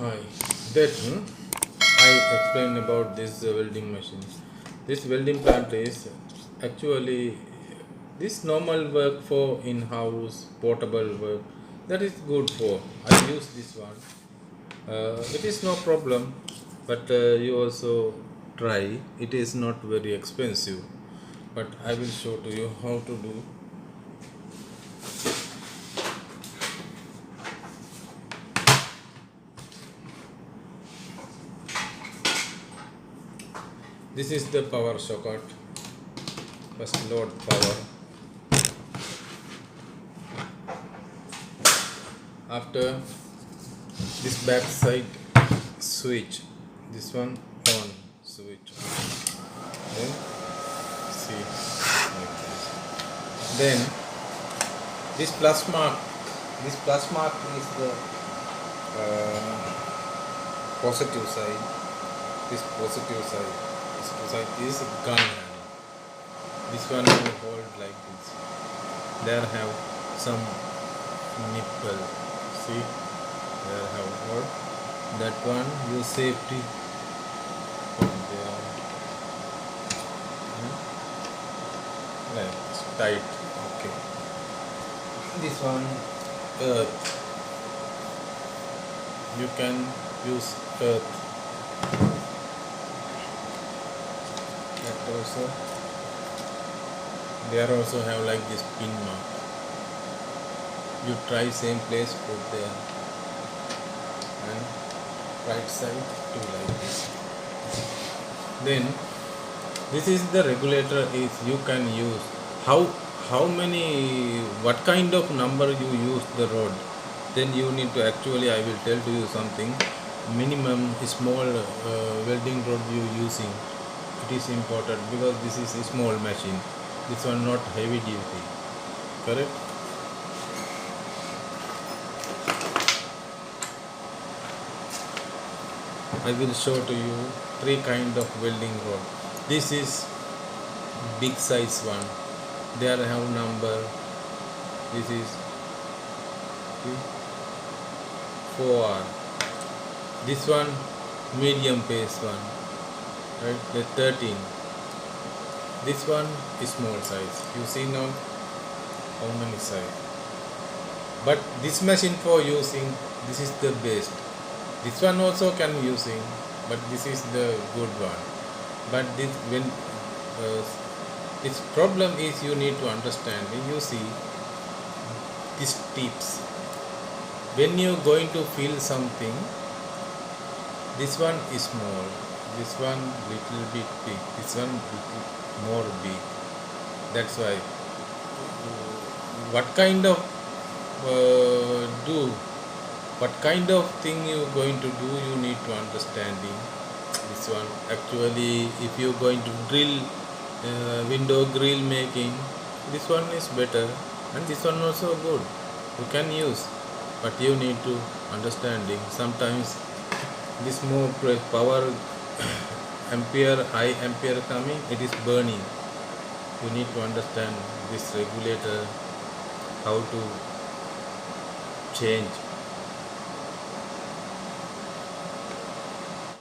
Hi. That I explained about this welding machine. This welding plant is actually this normal work for in-house portable work. That is good for. I use this one. It is no problem, but you also try. It is not very expensive, but I will show to you how to do. This is the power socket. First load power. After this back side switch, this one on switch on. Then see like this. Then this plus mark is the positive side. This positive side. This side is gun handle. This one will hold like this. There have some nipple. See, there have hold. That one use safety from there. Like this, tight. Okay. This one earth. You can use earth. That also. There also have like this pin mark. You try same place, put there, and right side to like this. Then this is the regulator. Is you can use how many, what kind of number you use the rod. Then you need to actually, I will tell to you something. Minimum small welding rod you using. It is important because this is a small machine. This one not heavy duty. Correct? I will show to you three kind of welding rod. This is big size one. There I have number. This is 4R. This one medium pace one. Right? The 13. This one is small size. You see now how many size. But this machine for using, this is the best. This one also can using, but this is the good one. But this when its problem is you need to understand. When you see these tips, when you are going to feel something, this one is small, this one little bit big, this one little more big. That's why what kind of what kind of thing you going to do, you need to understanding this one. Actually, if you going to drill window grill making, this one is better, and this one also good, you can use, but you need to understanding. Sometimes this more power ampere, high ampere coming, it is burning. You need to understand this regulator, how to change.